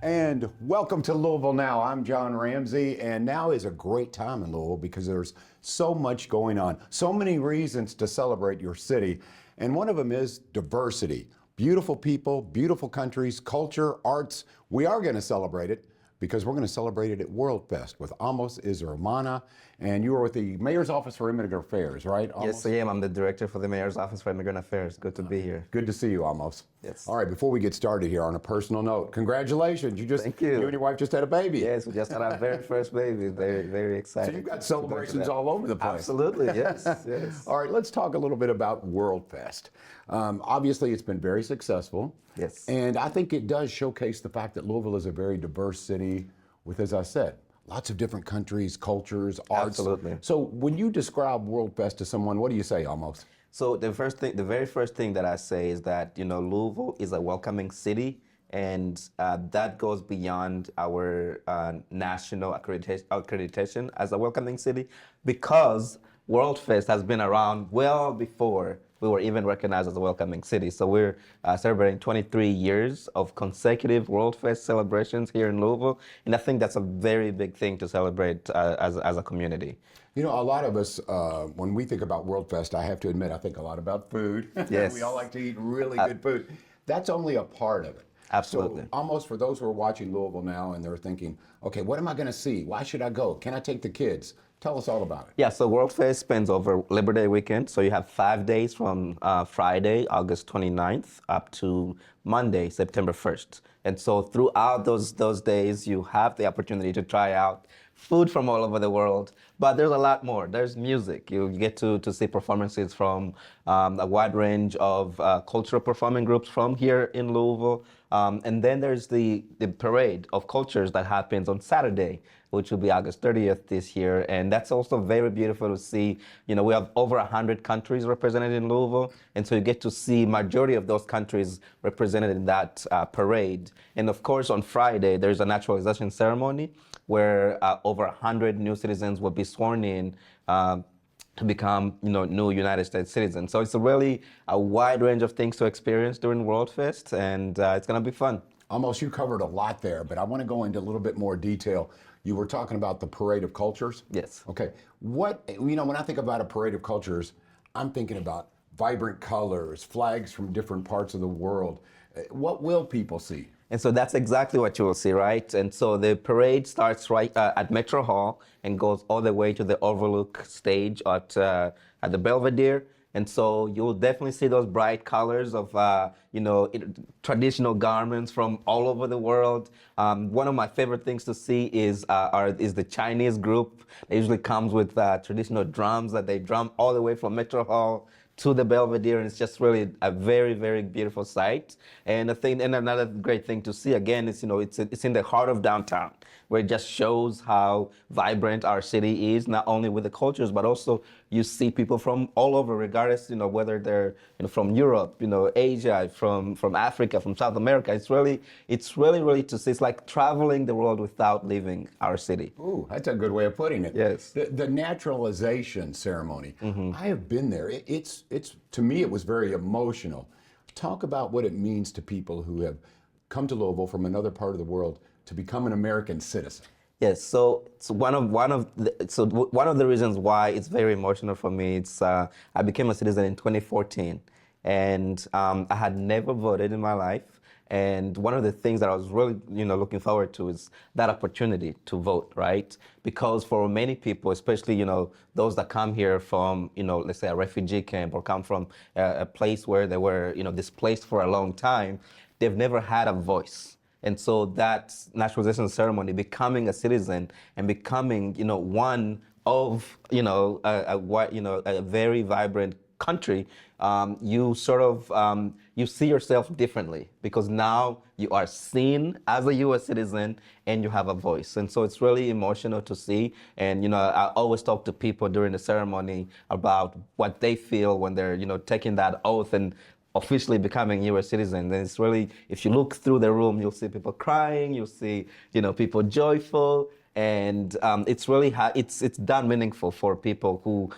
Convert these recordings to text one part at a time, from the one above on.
And welcome to Louisville Now. I'm John Ramsey, and now is a great time in Louisville because there's so much going on, so many reasons to celebrate your city, and one of them is diversity. Beautiful people, beautiful countries, culture, arts. We are going to celebrate it because we're going to celebrate it at Worldfest with Amos Izermana, and you are with the Mayor's Office for Immigrant Affairs, right, Amos? Yes, I am. I'm the director for the Mayor's Office for Immigrant Affairs. Good to be here. Good to see you, Amos. Yes. All right, before we get started here, on a personal note, congratulations. Thank you. You and your wife just had a baby. Yes, we just had our very first baby. Very, very excited. So you've got celebrations all over the place. Absolutely, yes, yes. All right, let's talk a little bit about Worldfest. Obviously, it's been very successful. Yes. And I think it does showcase the fact that Louisville is a very diverse city with, as I said, lots of different countries, cultures, arts. Absolutely. So when you describe Worldfest to someone, what do you say, Amos? So the very first thing that I say is that, Louisville is a welcoming city, and that goes beyond our national accreditation as a welcoming city, because Worldfest has been around well before we were even recognized as a welcoming city. So we're celebrating 23 years of consecutive Worldfest celebrations here in Louisville, and I think that's a very big thing to celebrate as a community. You know, a lot of us, when we think about Worldfest, I have to admit, I think a lot about food. Yes. We all like to eat really good food. That's only a part of it. Absolutely. So almost for those who are watching Louisville Now and they're thinking, okay, what am I going to see? Why should I go? Can I take the kids? Tell us all about it. Yeah, so Worldfest spends over Labor Day weekend. So you have 5 days from Friday, August 29th, up to Monday, September 1st. And so throughout those days, you have the opportunity to try out food from all over the world. But there's a lot more. There's music. You get to see performances from a wide range of cultural performing groups from here in Louisville. And then there's the parade of cultures that happens on Saturday, which will be August 30th this year. And that's also very beautiful to see. We have over 100 countries represented in Louisville. And so you get to see majority of those countries represented in that parade. And of course, on Friday, there's a naturalization ceremony where over 100 new citizens will be sworn in to become, new United States citizens. So it's really a wide range of things to experience during Worldfest, and it's going to be fun. Almost, you covered a lot there, but I want to go into a little bit more detail. You were talking about the Parade of Cultures? Yes. Okay. When I think about a Parade of Cultures, I'm thinking about vibrant colors, flags from different parts of the world. What will people see? And so that's exactly what you will see, right? And so the parade starts right at Metro Hall and goes all the way to the Overlook stage at the Belvedere. And so you'll definitely see those bright colors of, traditional garments from all over the world. One of my favorite things to see is the Chinese group. It usually comes with traditional drums that they drum all the way from Metro Hall to the Belvedere, and it's just really a very, very beautiful sight. And another great thing to see again is, it's in the heart of downtown, where it just shows how vibrant our city is, not only with the cultures, but also you see people from all over, regardless, whether they're from Europe, Asia, from Africa, from South America. It's really to see. It's like traveling the world without leaving our city. Ooh, that's a good way of putting it. Yes. The naturalization ceremony. I have been there. It's to me, it was very emotional. Talk about what it means to people who have come to Louisville from another part of the world to become an American citizen. Yes, so one of the reasons why it's very emotional for me. I became a citizen in 2014, and I had never voted in my life. And one of the things that I was really, looking forward to is that opportunity to vote, right? Because for many people, especially, those that come here from, let's say a refugee camp or come from a place where they were, displaced for a long time, they've never had a voice. And so that naturalization ceremony, becoming a citizen and becoming, one of, a very vibrant country, you sort of, you see yourself differently because now you are seen as a U.S. citizen and you have a voice. And so it's really emotional to see. And, I always talk to people during the ceremony about what they feel when they're, taking that oath and officially becoming U.S. citizens. And it's really, if you look through the room, you'll see people crying, you'll see, people joyful. and it's really it's done meaningful for people who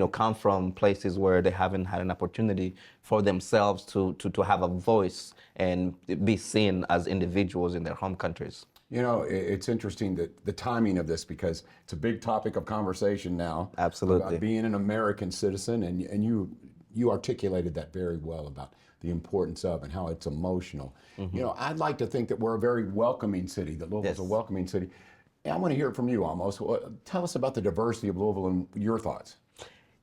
come from places where they haven't had an opportunity for themselves to have a voice and be seen as individuals in their home countries. You know, it's interesting that the timing of this, because it's a big topic of conversation now. Absolutely. About being an American citizen, and you articulated that very well about the importance of and how it's emotional. You know, I'd like to think that we're a very welcoming city, that Louisville's a welcoming city. And I want to hear it from you, Amos. Tell us about the diversity of Louisville and your thoughts.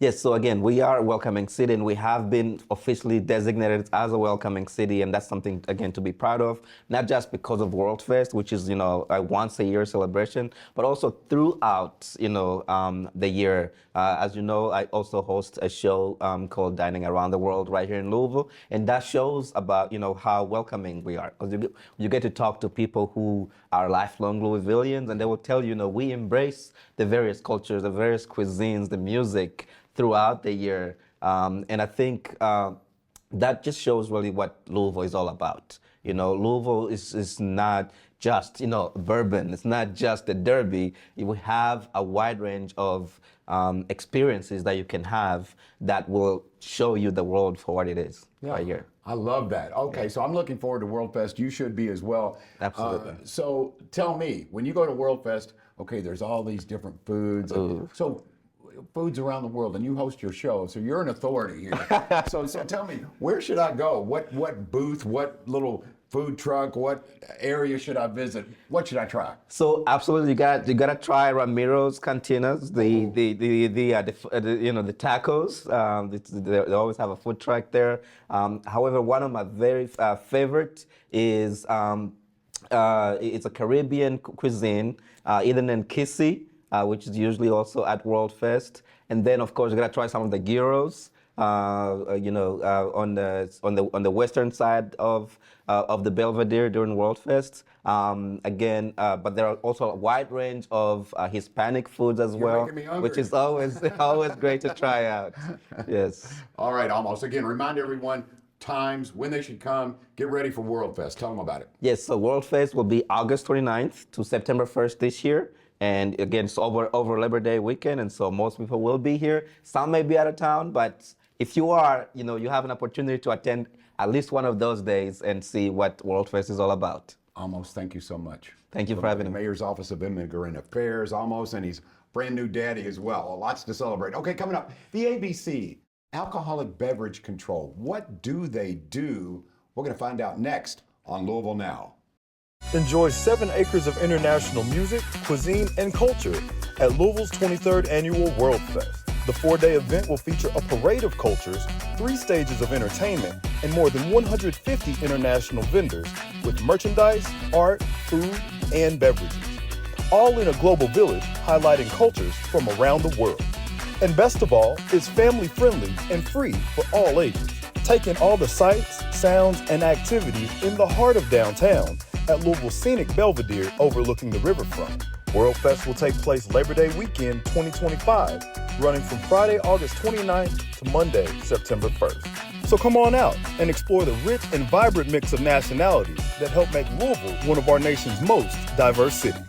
Yes, so again, we are a welcoming city, and we have been officially designated as a welcoming city, and that's something, again, to be proud of, not just because of Worldfest, which is, a once-a-year celebration, but also throughout, the year. As you know, I also host a show called Dining Around the World right here in Louisville, and that shows about, how welcoming we are, because you get to talk to people who are lifelong Louisvillians, and they will tell you, we embrace the various cultures, the various cuisines, the music, throughout the year. And I think that just shows really what Louisville is all about. Louisville is not just, bourbon. It's not just the Derby. We have a wide range of experiences that you can have that will show you the world for what it is right here. I love that. Okay, so I'm looking forward to Worldfest. You should be as well. Absolutely. So tell me, when you go to Worldfest, okay, there's all these different foods. So foods around the world, and you host your show, so you're an authority here. so tell me, where should I go? What booth, what little food truck, what area should I visit? What should I try? So absolutely, you gotta try Ramiro's Cantinas, the tacos. They always have a food truck there. However, one of my very favorite is it's a Caribbean cuisine, either in Kissy, which is usually also at Worldfest, and then of course you gotta try some of the gyros, on the western side of the Belvedere during Worldfest. But there are also a wide range of Hispanic foods as well, making me hungry. which is always great to try out. Yes. All right, Almost. Again, remind everyone times, when they should come. Get ready for Worldfest. Tell them about it. Yes, so Worldfest will be August 29th to September 1st this year. And again, it's over Labor Day weekend, and so most people will be here. Some may be out of town, but if you are, you have an opportunity to attend at least one of those days and see what Worldfest is all about. Almost, thank you so much. Thank you for having me. Mayor's Office of Immigrant Affairs, Almost, and he's brand new daddy as well. Lots to celebrate. Okay, coming up, the ABC, alcoholic beverage control. What do they do? We're going to find out next on Louisville Now. Enjoy 7 acres of international music, cuisine, and culture at Louisville's 23rd Annual Worldfest. The 4-day event will feature a parade of cultures, 3 stages of entertainment, and more than 150 international vendors with merchandise, art, food, and beverages. All in a global village highlighting cultures from around the world. And best of all, it's family-friendly and free for all ages. Take in all the sights, sounds, and activities in the heart of downtown at Louisville's scenic Belvedere overlooking the riverfront. Worldfest will take place Labor Day weekend 2025, running from Friday, August 29th to Monday, September 1st. So come on out and explore the rich and vibrant mix of nationalities that help make Louisville one of our nation's most diverse cities.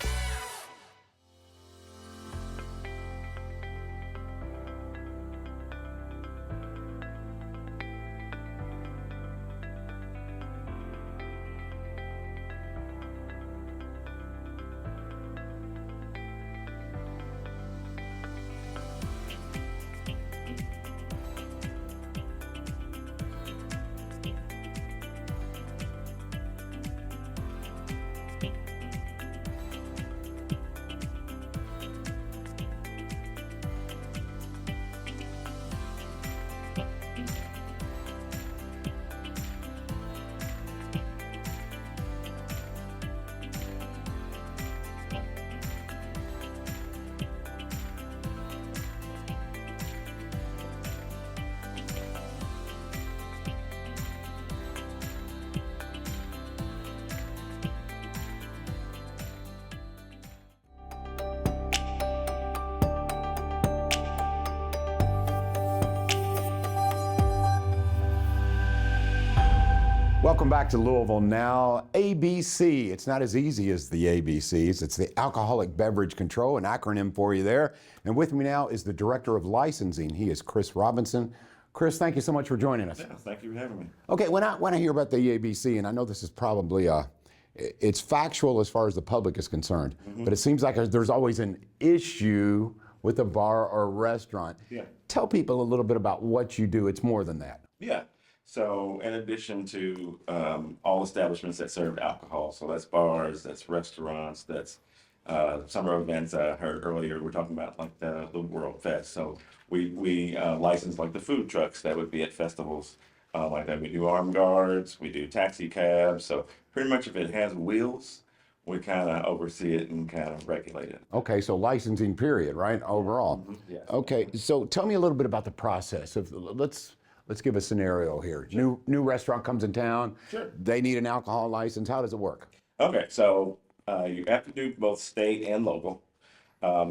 Welcome back to Louisville Now. ABC, it's not as easy as the ABCs. It's the Alcoholic Beverage Control, an acronym for you there. And with me now is the Director of Licensing. He is Chris Robinson. Chris, thank you so much for joining us. Yeah, thank you for having me. Okay, when I hear about the ABC, and I know this is probably it's factual as far as the public is concerned, but it seems like there's always an issue with a bar or restaurant. Yeah. Tell people a little bit about what you do. It's more than that. Yeah. So in addition to all establishments that serve alcohol, so that's bars, that's restaurants, that's summer events. I heard earlier we're talking about like the Worldfest. So we license like the food trucks that would be at festivals like that. We do armed guards, we do taxi cabs. So pretty much if it has wheels, we kind of oversee it and kind of regulate it. Okay, so licensing period, right? Overall. Yes. Okay, so tell me a little bit about the process. Let's give a scenario here. New restaurant comes in town. Sure. They need an alcohol license. How does it work? Okay, so you have to do both state and local.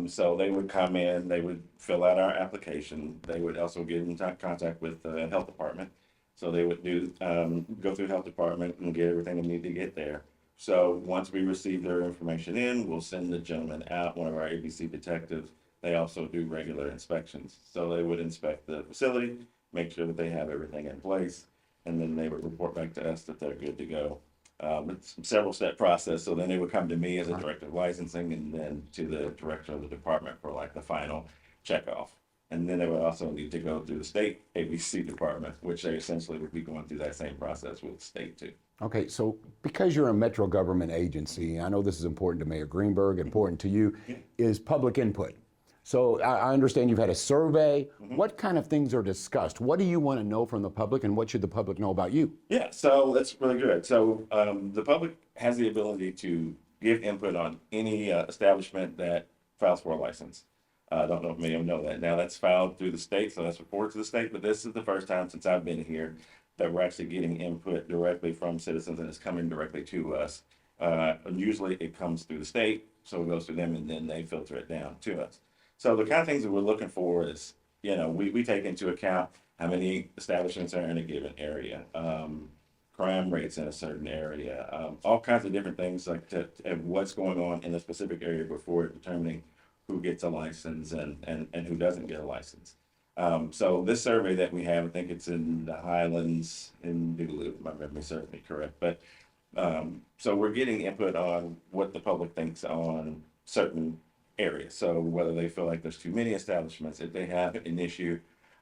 So they would come in, they would fill out our application. They would also get in contact with the health department. So they would go through the health department and get everything they need to get there. So once we receive their information in, we'll send the gentleman out, one of our ABC detectives. They also do regular inspections. So they would inspect the facility, make sure that they have everything in place, and then they would report back to us that they're good to go. It's a several step process. So then they would come to me as a director of licensing and then to the director of the department for like the final checkoff. And then they would also need to go through the state ABC department, which they essentially would be going through that same process with the state too. Okay, so because you're a metro government agency, I know this is important to Mayor Greenberg, important to you, is public input. So I understand you've had a survey. What kind of things are discussed? What do you want to know from the public, and what should the public know about you? Yeah, so that's really good. So the public has the ability to give input on any establishment that files for a license. I don't know if many of them know that. Now that's filed through the state, so that's reported to the state, but this is the first time since I've been here that we're actually getting input directly from citizens and it's coming directly to us. Usually it comes through the state, so it goes through them and then they filter it down to us. So the kind of things that we're looking for is, we take into account how many establishments are in a given area, crime rates in a certain area, all kinds of different things like and what's going on in a specific area before determining who gets a license and who doesn't get a license. So this survey that we have, I think it's in the Highlands in Duluth, if my memory serves me correct. But so we're getting input on what the public thinks on certain areas. So whether they feel like there's too many establishments, if they have an issue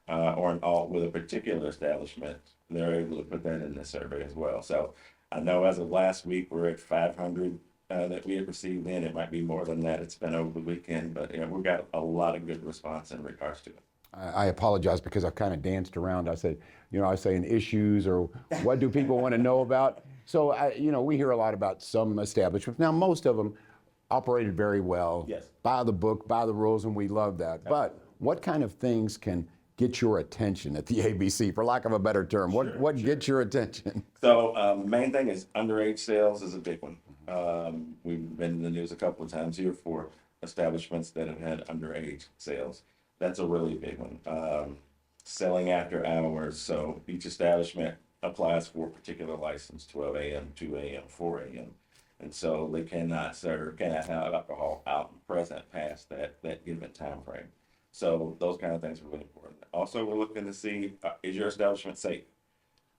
or an alt with a particular establishment, they're able to put that in the survey as well. So I know as of last week, we're at 500 that we have received in. It might be more than that. It's been over the weekend, but we've got a lot of good response in regards to it. I apologize because I've kind of danced around. I said, I was saying issues or what do people want to know about? So, we hear a lot about some establishments. Now, most of them operated very well, Yes. by the book, by the rules, and we love that. But what kind of things can get your attention at the ABC, for lack of a better term? What gets your attention? So main thing is underage sales is a big one. We've been in the news a couple of times here for establishments that have had underage sales. That's a really big one. Selling after hours. So each establishment applies for a particular license, 12 a.m., 2 a.m., 4 a.m. And so they cannot have alcohol out and present past that given time frame. So those kind of things are really important. Also, we're looking to see, is your establishment safe?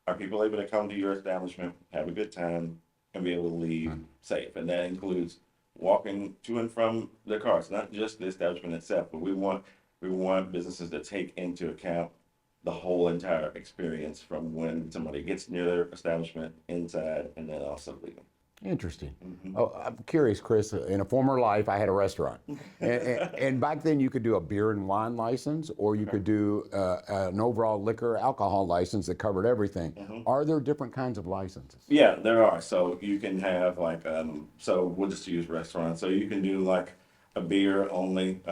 Are people able to come to your establishment, have a good time, and be able to leave safe? And that includes walking to and from their cars, not just the establishment itself, but we want businesses to take into account the whole entire experience from when somebody gets near their establishment, inside, and then also leaving. Interesting. Oh, I'm curious, Chris. In a former life, I had a restaurant, and back then you could do a beer and wine license, or you could do an overall liquor alcohol license that covered everything. Are there different kinds of licenses? Yeah, there are. So you can have like, so we'll just use restaurants. So you can do like a beer only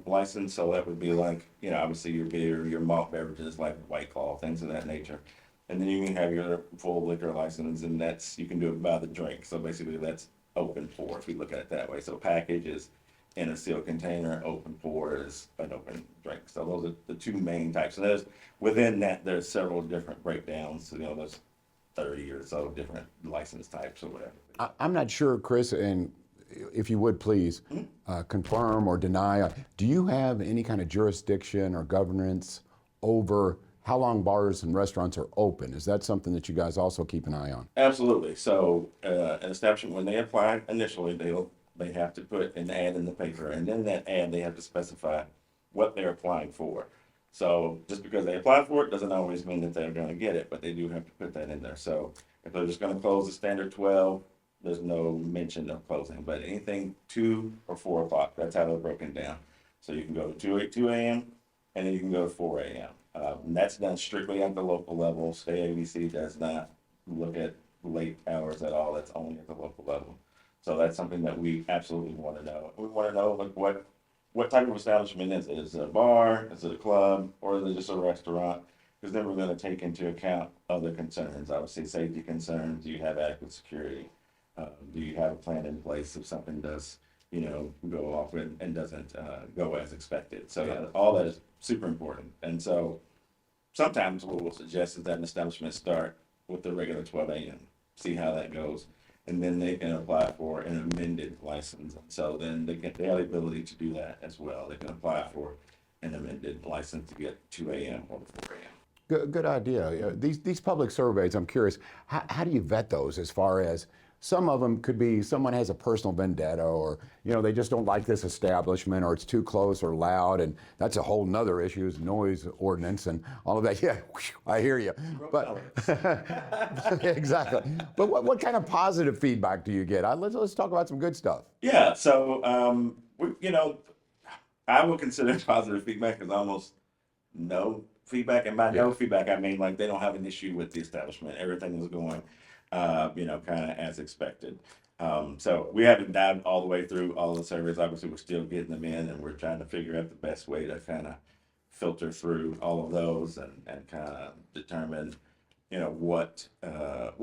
license. So that would be like, obviously your beer, your malt beverages like White Claw, things of that nature. And then you can have your full liquor license, and you can do it by the drink. So basically that's open pour, if we look at it that way. So package is in a sealed container, open pour is an open drink. So those are the two main types. And within that, there's several different breakdowns. So, there's 30 or so different license types or whatever. I'm not sure, Chris, and if you would please confirm or deny, do you have any kind of jurisdiction or governance over how long bars and restaurants are open? Is that something that you guys also keep an eye on? Absolutely. So an establishment, when they apply initially, they have to put an ad in the paper, and then that ad they have to specify what they're applying for. So just because they apply for it doesn't always mean that they're going to get it, but they do have to put that in there. So if they're just going to close the standard 12, there's no mention of closing, but anything 2 or 4 o'clock, that's how they're broken down. So you can go to 2 a.m. and then you can go to 4 a.m. And that's done strictly at the local level. State ABC does not look at late hours at all. That's only at the local level. So that's something that we absolutely want to know. We want to know like what type of establishment is it? Is it a bar? Is it a club? Or is it just a restaurant? Because then we're going to take into account other concerns. Obviously, safety concerns. Do you have adequate security? Do you have a plan in place if something does, go off and doesn't go as expected? So all that is super important. And so sometimes what we'll suggest is that an establishment start with the regular 12 a.m., see how that goes, and then they can apply for an amended license. So then they have the ability to do that as well. They can apply for an amended license to get 2 a.m. or 4 a.m. Good idea. These public surveys, I'm curious, how do you vet those as far as some of them could be someone has a personal vendetta or, they just don't like this establishment or it's too close or loud, and that's a whole nother issue is noise ordinance and all of that. Yeah, I hear you. But exactly. But what kind of positive feedback do you get? Let's talk about some good stuff. Yeah, so, I would consider positive feedback as almost no feedback. And by no feedback, I mean like they don't have an issue with the establishment. Everything is going kind of as expected. So we haven't dived all the way through all of the surveys. Obviously, we're still getting them in, and we're trying to figure out the best way to kind of filter through all of those and kind of determine, what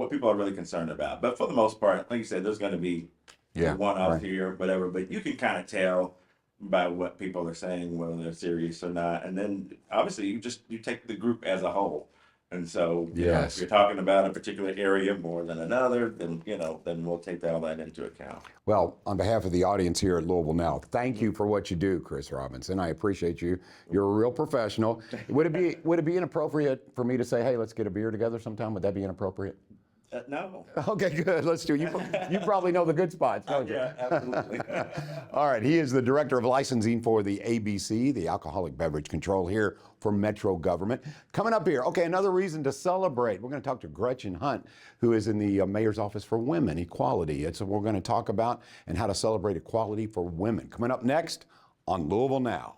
people are really concerned about. But for the most part, like you said, there's going to be one-off here, whatever. But you can kind of tell by what people are saying, whether they're serious or not. And then obviously you take the group as a whole. And so, if you're talking about a particular area more than another, then, then we'll take all that into account. Well, on behalf of the audience here at Louisville Now, thank you for what you do, Chris Robinson. I appreciate you. You're a real professional. Would it be inappropriate for me to say, hey, let's get a beer together sometime? Would that be inappropriate? No. Okay, good. Let's do it. You probably know the good spots, don't you? Yeah, absolutely. All right. He is the director of licensing for the ABC, the Alcoholic Beverage Control here for Metro Government. Coming up here, okay, another reason to celebrate. We're going to talk to Gretchen Hunt, who is in the Mayor's Office for Women Equality. It's what we're going to talk about and how to celebrate equality for women. Coming up next on Louisville Now.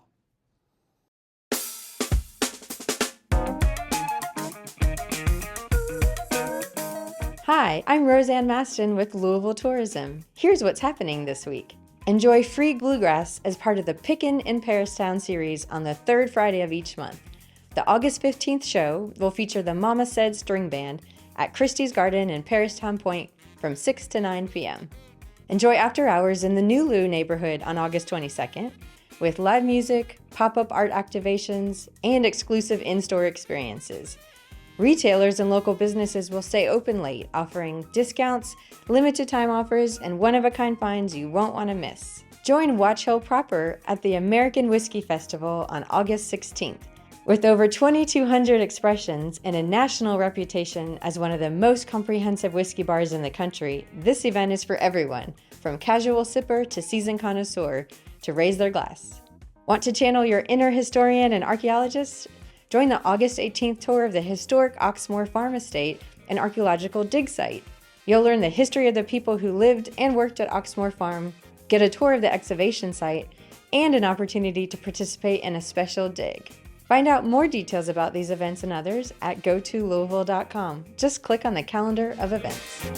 Hi, I'm Roseanne Maston with Louisville Tourism. Here's what's happening this week. Enjoy free bluegrass as part of the Pickin' in Paristown series on the third Friday of each month. The August 15th show will feature the Mama Said String Band at Christie's Garden in Paristown Point from 6 to 9 p.m. Enjoy after hours in the New Lou neighborhood on August 22nd with live music, pop-up art activations, and exclusive in-store experiences. Retailers and local businesses will stay open late, offering discounts, limited time offers, and one-of-a-kind finds you won't want to miss. Join Watch Hill proper at the American Whiskey Festival on August 16th. With over 2,200 expressions and a national reputation as one of the most comprehensive whiskey bars in the country, this event is for everyone, from casual sipper to seasoned connoisseur, to raise their glass. Want to channel your inner historian and archaeologist? Join the August 18th tour of the historic Oxmoor Farm Estate and archaeological dig site. You'll learn the history of the people who lived and worked at Oxmoor Farm, get a tour of the excavation site, and an opportunity to participate in a special dig. Find out more details about these events and others at gotolouisville.com. Just click on the calendar of events.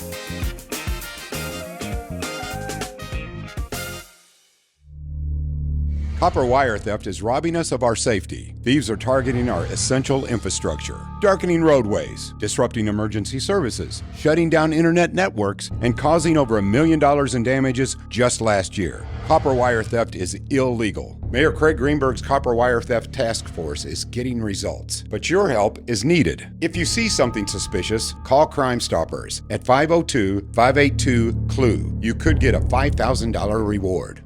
Copper wire theft is robbing us of our safety. Thieves are targeting our essential infrastructure, darkening roadways, disrupting emergency services, shutting down internet networks, and causing over $1 million in damages just last year. Copper wire theft is illegal. Mayor Craig Greenberg's Copper Wire Theft Task Force is getting results, but your help is needed. If you see something suspicious, call Crime Stoppers at 502-582-CLUE. You could get a $5,000 reward.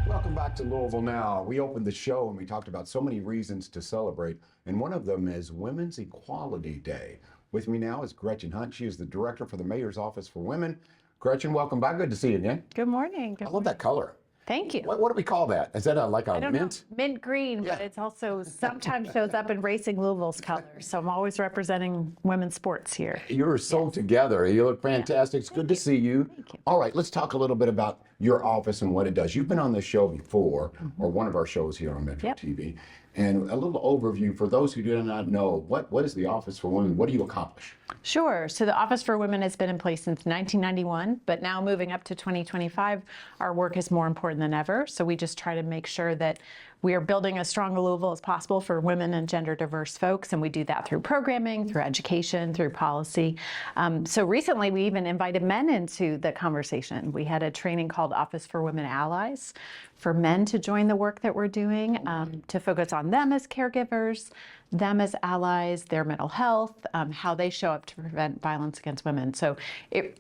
Welcome back to Louisville Now. We opened the show and we talked about so many reasons to celebrate, and one of them is Women's Equality Day. With me now is Gretchen Hunt. She is the director for the Mayor's Office for Women. Gretchen, welcome back. Good to see you again. Good morning. I love that color. Thank you. What do we call that? Is that like a I don't mint? know, mint green, but it's also sometimes shows up in Racing Louisville's colors. So I'm always representing women's sports here. You're so together. You look fantastic. It's good to see you. Thank you. All right, let's talk a little bit about your office and what it does. You've been on this show before, or one of our shows here on Metro Yep. TV. And a little overview for those who do not know, what is the Office for Women? What do you accomplish? Sure. So the Office for Women has been in place since 1991, but now moving up to 2025, our work is more important than ever. So we just try to make sure that we are building as strong a Louisville as possible for women and gender diverse folks, and we do that through programming, through education, through policy. So recently, we even invited men into the conversation. We had a training called Office for Women Allies for men to join the work that we're doing, to focus on them as caregivers, them as allies, their mental health, how they show up to prevent violence against women. So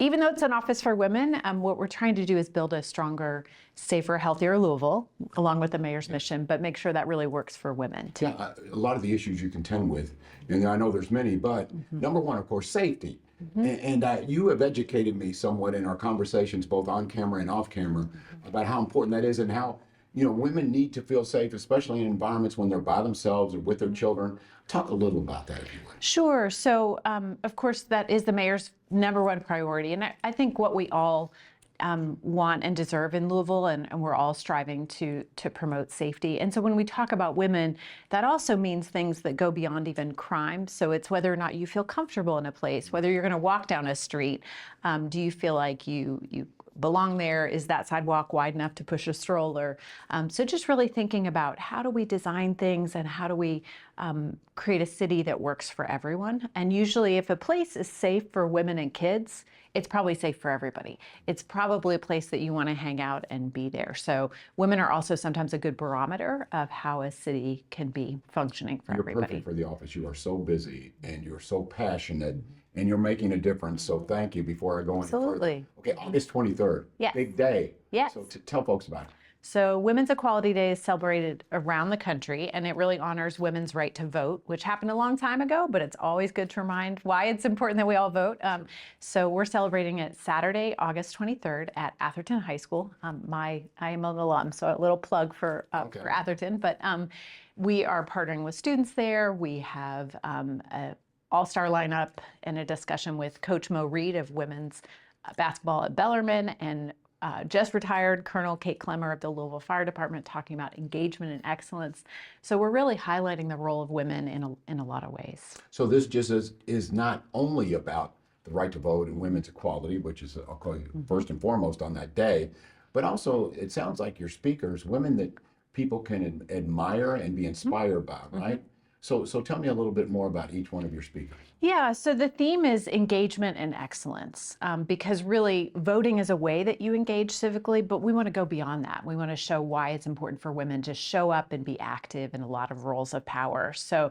even though it's an office for women, what we're trying to do is build a stronger, safer, healthier Louisville, along with the mayor's mission, but make sure that really works for women too. Yeah, a lot of the issues you contend with, and I know there's many, but number one, of course, safety. And you have educated me somewhat in our conversations, both on camera and off camera, about how important that is and how, women need to feel safe, especially in environments when they're by themselves or with their children. Talk a little about that, if you would. Sure. So, of course, that is the mayor's #1 priority. And I think what we all want and deserve in Louisville, and we're all striving to promote safety. And so when we talk about women, that also means things that go beyond even crime. So it's whether or not you feel comfortable in a place, whether you're going to walk down a street, do you feel like you belong there? Is that sidewalk wide enough to push a stroller? So just really thinking about how do we design things and how do we create a city that works for everyone. And usually if a place is safe for women and kids, it's probably safe for everybody. It's probably a place that you want to hang out and be there. So women are also sometimes a good barometer of how a city can be functioning for You're everybody. perfect for the office. You are so busy and you're so passionate and you're making a difference. So thank you before I go any further. Absolutely. Okay, August 23rd. Yes. Big day. Yes. So tell folks about it. So Women's Equality Day is celebrated around the country, and it really honors women's right to vote, which happened a long time ago, but it's always good to remind why it's important that we all vote. So we're celebrating it Saturday, August 23rd at Atherton High School. I am an alum, so a little plug for Atherton, but we are partnering with students there. We have a all-star lineup and a discussion with Coach Mo Reed of women's basketball at Bellarmine, and just retired Colonel Kate Clemmer of the Louisville Fire Department, talking about engagement and excellence. So we're really highlighting the role of women in a lot of ways. So this just is not only about the right to vote and women's equality, which is I'll call you first and foremost on that day, but also it sounds like your speakers, women that people can admire and be inspired by, right? So tell me a little bit more about each one of your speakers. Yeah, so the theme is engagement and excellence, because really voting is a way that you engage civically, but we want to go beyond that. We want to show why it's important for women to show up and be active in a lot of roles of power. So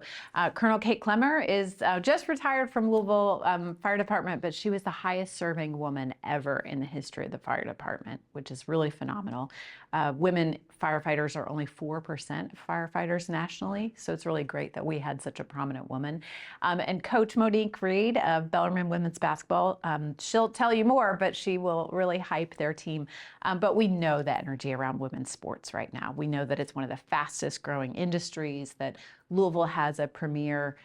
Colonel Kate Clemmer is just retired from Louisville Fire Department, but she was the highest serving woman ever in the history of the fire department, which is really phenomenal. Women firefighters are only 4% of firefighters nationally, so it's really great that we had such a prominent woman. And Coach Monique Reed of Bellarmine Women's Basketball, she'll tell you more, but she will really hype their team. But we know the energy around women's sports right now. We know that it's one of the fastest growing industries, that Louisville has a premier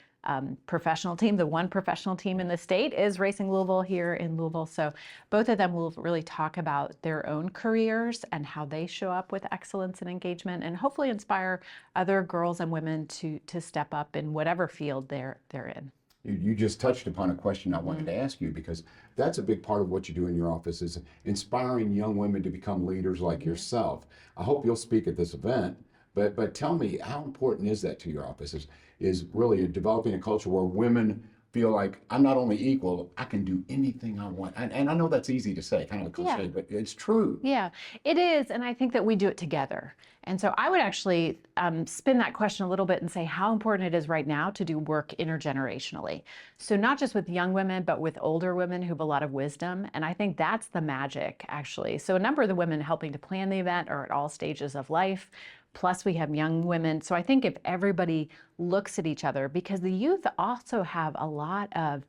professional team. The one professional team in the state is Racing Louisville here in Louisville. So both of them will really talk about their own careers and how they show up with excellence and engagement, and hopefully inspire other girls and women to step up in whatever field they're in. You just touched upon a question I wanted to ask you, because that's a big part of what you do in your office, is inspiring young women to become leaders like yourself. I hope you'll speak at this event, but tell me, how important is that to your office? Is really developing a culture where women feel like, I'm not only equal, I can do anything I want. And I know that's easy to say, kind of a cliche, Yeah. but it's true. Yeah, it is. And I think that we do it together. And so I would actually spin that question a little bit and say how important it is right now to do work intergenerationally. So not just with young women, but with older women who have a lot of wisdom. And I think that's the magic, actually. So a number of the women helping to plan the event are at all stages of life. Plus we have young women. So I think if everybody looks at each other, because the youth also have a lot of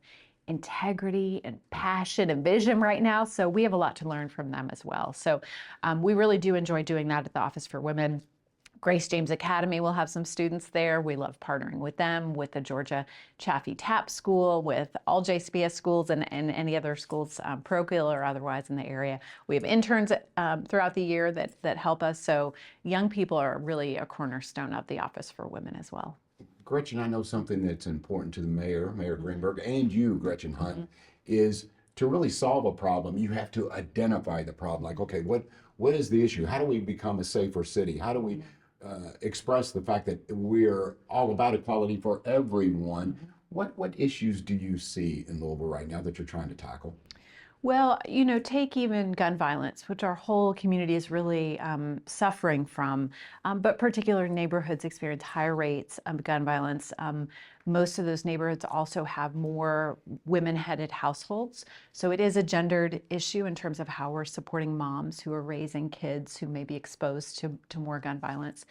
integrity and passion and vision right now. So we have a lot to learn from them as well. So we really do enjoy doing that at the Office for Women. Grace James Academy will have some students there. We love partnering with them, with the Georgia Chaffee Tap School, with all JCPS schools and any other schools, parochial or otherwise in the area. We have interns throughout the year that help us. So young people are really a cornerstone of the Office for Women as well. Gretchen, I know something that's important to the mayor, Mayor Greenberg, and you, Gretchen Hunt, is to really solve a problem, you have to identify the problem. Like, okay, what is the issue? How do we become a safer city? How do we express the fact that we're all about equality for everyone? What issues do you see in Louisville right now that you're trying to tackle? Well, take even gun violence, which our whole community is really suffering from, but particular neighborhoods experience higher rates of gun violence. Most of those neighborhoods also have more women-headed households. So it is a gendered issue in terms of how we're supporting moms who are raising kids who may be exposed to more gun violence.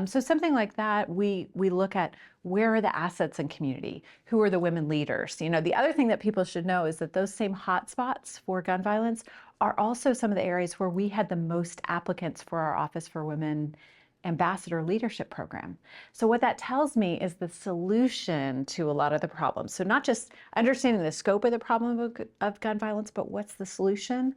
So something like that, we look at where are the assets in community? Who are the women leaders? The other thing that people should know is that those same hotspots for gun violence are also some of the areas where we had the most applicants for our Office for Women Ambassador Leadership Program. So what that tells me is the solution to a lot of the problems. So not just understanding the scope of the problem of gun violence, but what's the solution?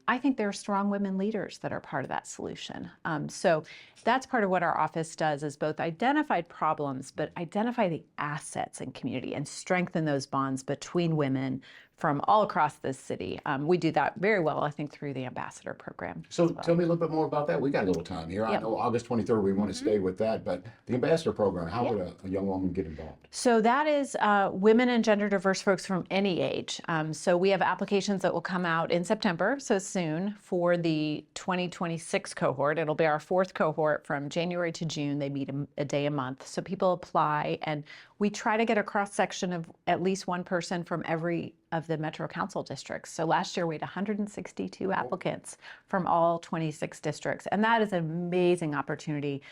I think there are strong women leaders that are part of that solution. So that's part of what our office does, is both identify problems, but identify the assets in community and strengthen those bonds between women from all across this city. We do that very well, I think, through the Ambassador Program. So tell me a little bit more about that. We got a little time here. I know August 23rd, we want to stay with that, but the Ambassador Program, how would a young woman get involved? So that is women and gender diverse folks from any age. So we have applications that will come out in September, so soon, for the 2026 cohort. It'll be our fourth cohort from January to June. They meet a day a month. So people apply, and we try to get a cross-section of at least one person from every of the Metro Council districts. So last year we had 162 applicants from all 26 districts. And that is an amazing opportunity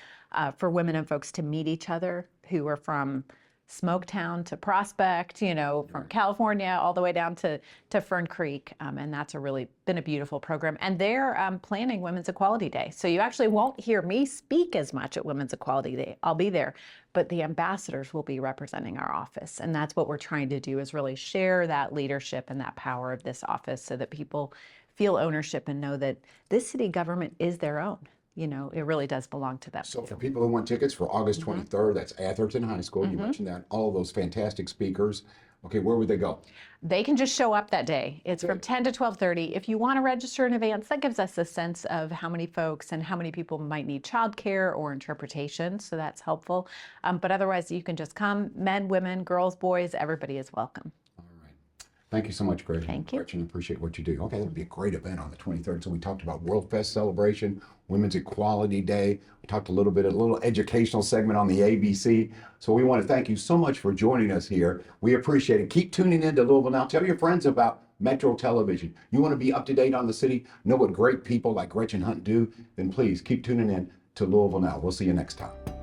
for women and folks to meet each other who are from Smoketown to Prospect, from California all the way down to Fern Creek. And that's really been a beautiful program. And they're planning Women's Equality Day. So you actually won't hear me speak as much at Women's Equality Day. I'll be there, but the ambassadors will be representing our office. And that's what we're trying to do, is really share that leadership and that power of this office so that people feel ownership and know that this city government is their own. It really does belong to them. So for people who want tickets for August 23rd, that's Atherton High School. You mentioned that, all those fantastic speakers. Okay, where would they go? They can just show up that day. It's from 10 to 12:30. If you want to register in advance, that gives us a sense of how many folks and how many people might need childcare or interpretation, so that's helpful. But otherwise, you can just come. Men, women, girls, boys, everybody is welcome. Thank you so much, Gretchen. Thank you. Gretchen, appreciate what you do. Okay, that would be a great event on the 23rd. So we talked about Worldfest celebration, Women's Equality Day. We talked a little educational segment on the ABC. So we want to thank you so much for joining us here. We appreciate it. Keep tuning in to Louisville Now. Tell your friends about Metro Television. You want to be up to date on the city, know what great people like Gretchen Hunt do, then please keep tuning in to Louisville Now. We'll see you next time.